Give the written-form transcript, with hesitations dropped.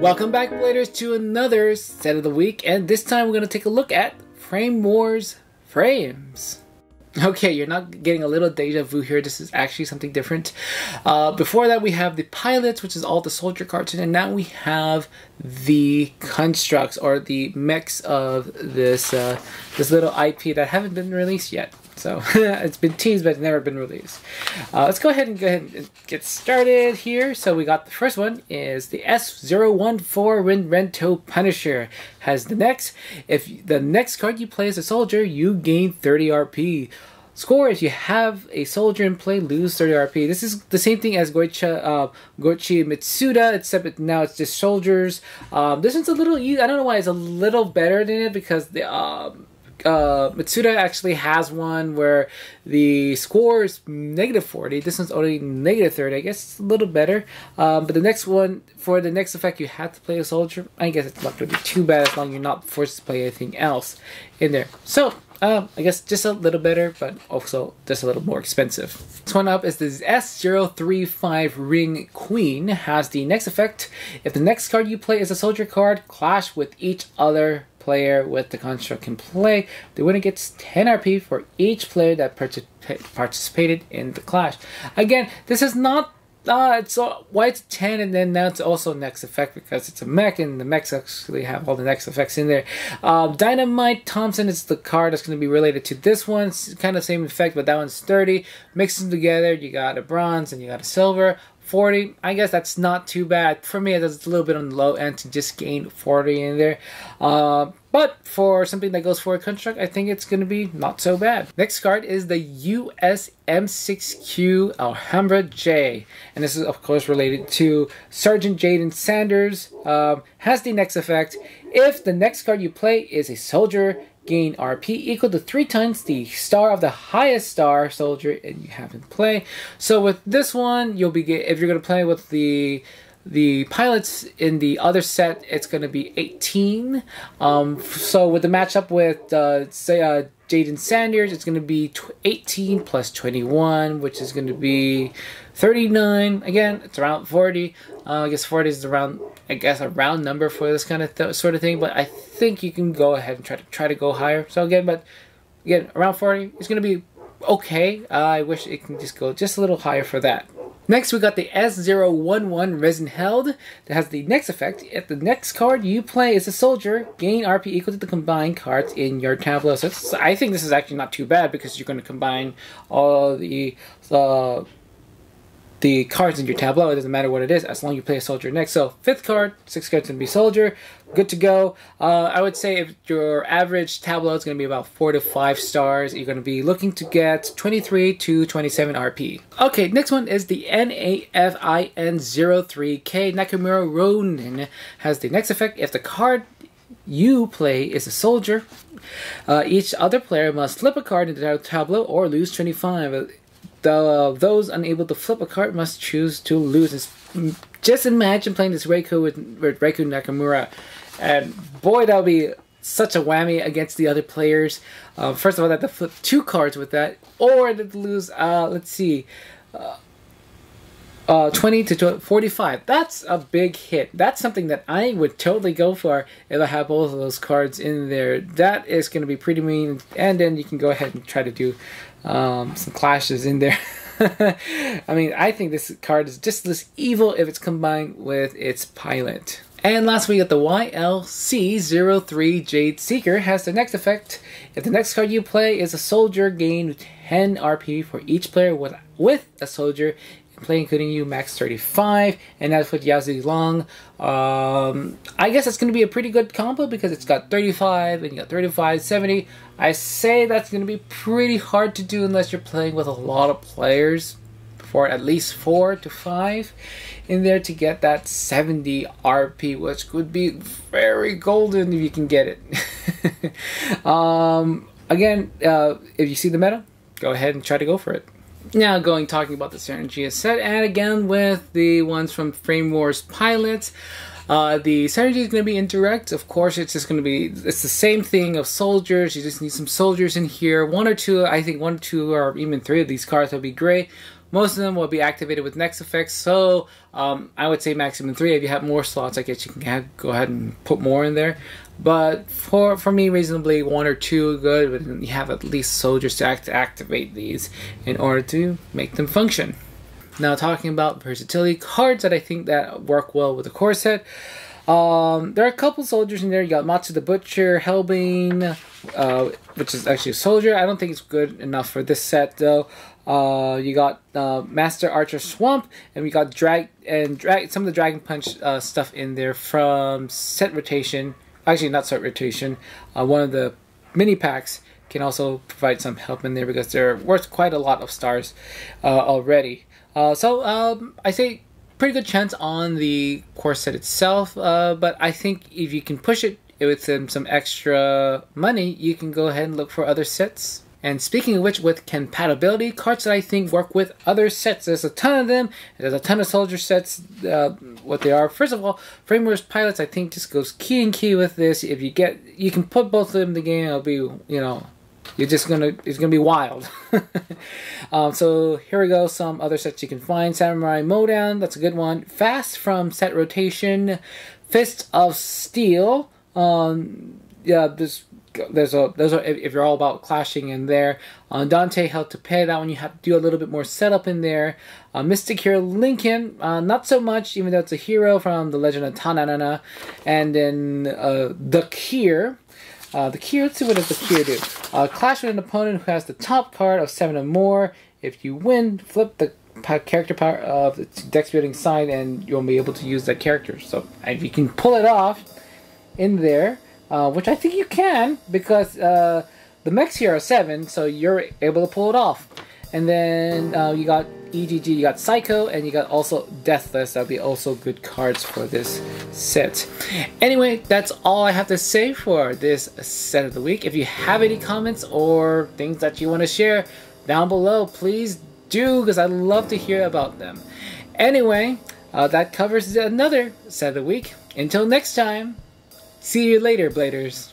Welcome back, Bladers, to another set of the week, and this time we're going to take a look at Frame Wars Frames. Okay, you're not getting a little deja vu here. This is actually something different. Before that, we have the pilots, which is all the soldier cards, and now we have the constructs or the mechs of this this little IP that haven't been released yet. So it's been teased, but it's never been released. Let's go ahead and get started here. So we got the first one is the S014 Rento Punisher. Has the next. If the next card you play as a soldier, you gain 30 RP. Score: if you have a soldier in play, lose 30 RP. This is the same thing as Goichi Mitsuda, except now it's just soldiers. This one's a little easy. I don't know why it's a little better than it, because the Mitsuda actually has one where the score is -40. This one's only -30. I guess it's a little better. But the next one, for the next effect, you have to play a soldier. I guess it's not going to be too bad as long as you're not forced to play anything else in there. So, I guess just a little better, but also just a little more expensive. Next one up is this S035 Ring Queen. Has the next effect: if the next card you play is a soldier card, clash with each other player with the construct can play. The winner gets 10 RP for each player that participated in the clash. Again, this is not why it's 10 and then now it's also next effect, because it's a mech and the mechs actually have all the next effects in there. Dynamite Thompson is the card that's going to be related to this one. It's kind of same effect, but that one's 30. Mix them together, you got a bronze and you got a silver. 40, I guess that's not too bad. For me, it's a little bit on the low end to just gain 40 in there. But for something that goes for a construct, I think it's going to be not so bad. Next card is the USM6Q Alhambra J. And this is, of course, related to Sergeant Jaden Sanders. Has the next effect: if the next card you play is a soldier, gain RP equal to 3 times the star of the highest star soldier and you have in play. So with this one, you'll be if you're going to play with the pilots in the other set, it's going to be 18. So with the matchup with say Jaden Sanders, it's going to be 18 plus 21, which is going to be 39. Again, it's around 40. I guess 40 is around, I guess, a round number for this kind of sort of thing. But I think you can go ahead and try to go higher. So again, around 40 is going to be okay. I wish it can just go just a little higher for that. Next, we got the S011 Resin Held that has the next effect: if the next card you play is a soldier, gain RP equal to the combined cards in your tableau. So I think this is actually not too bad, because you're going to combine all the cards in your tableau. It doesn't matter what it is, as long as you play a soldier next. So 5th card, 6 cards going to be soldier. Good to go. I would say if your average tableau is going to be about 4 to 5 stars, you're going to be looking to get 23 to 27 RP. Okay, next one is the NAFIN03K Nakamura Ronin. Has the next effect: if the card you play is a soldier, each other player must flip a card into their tableau or lose 25. Those unable to flip a card must choose to lose. Just imagine playing this Reiku with Reiku Nakamura, and boy, that would be such a whammy against the other players. First of all, they have to flip 2 cards with that, or they lose, let's see, 20 to 45. That's a big hit. That's something that I would totally go for if I have both of those cards in there. That is going to be pretty mean, and then you can go ahead and try to do some clashes in there. I mean, I think this card is just this evil if it's combined with its pilot. And last, we got the YLC03 Jade Seeker. Has the next effect: if the next card you play is a soldier, gain 10 RP for each player with a soldier play, including you, max 35, and that's with Yao Long. I guess it's going to be a pretty good combo, because it's got 35 and you got 35, 70. I say that's going to be pretty hard to do unless you're playing with a lot of players, for at least 4 to 5 in there to get that 70 RP, which could be very golden if you can get it. Again, if you see the meta, go ahead and try to go for it. Now talking about the Synergy set, and again with the ones from Frame Wars Pilots. The Synergy is going to be indirect. Of course, it's just going to be, it's the same thing of soldiers. You just need some soldiers in here. 1 or 2, I think 1 or 2 or even 3 of these cards would be great. Most of them will be activated with next effects, so I would say maximum 3. If you have more slots, I guess you can go ahead and put more in there. But for me, reasonably 1 or 2 are good, but you have at least soldiers to activate these in order to make them function. Now, talking about versatility cards that I think that work well with the core set. There are a couple soldiers in there. You got Matsu the Butcher, Hellbane, which is actually a soldier. I don't think it's good enough for this set though. You got Master Archer Swamp, and we got some of the Dragon Punch stuff in there from set rotation. Actually, not set rotation. One of the mini packs can also provide some help in there because they're worth quite a lot of stars already. So I say pretty good chance on the core set itself, but I think if you can push it with some extra money, you can go ahead and look for other sets. And speaking of which, with compatibility, cards that I think work with other sets, there's a ton of them. There's a ton of soldier sets. What they are, first of all, Frame Wars Pilots, I think just goes key and key with this. If you can put both of them in the game, it'll be, it's gonna be wild. So here we go, some other sets you can find. Samurai Modown, that's a good one. Fast from set rotation. Fist of Steel. Yeah, those are if you're all about clashing in there. Dante Held to Pay, that one you have to do a little bit more setup in there. Mystic Hero Lincoln, not so much, even though it's a hero from the Legend of Tananana. And then the Kier. The Kier, let's see what does the Kier do. Clash with an opponent who has the top card of 7 or more. If you win, flip the character power of the dex building side and you'll be able to use that character. So if you can pull it off in there, which I think you can, because the mechs here are 7, so you're able to pull it off. And then you got EGG, you got Psycho, and you got also Deathless. That'll be also good cards for this set. Anyway, that's all I have to say for this set of the week. If you have any comments or things that you want to share down below, please do, because I'd love to hear about them. Anyway, that covers another set of the week. Until next time, see you later, Bladers.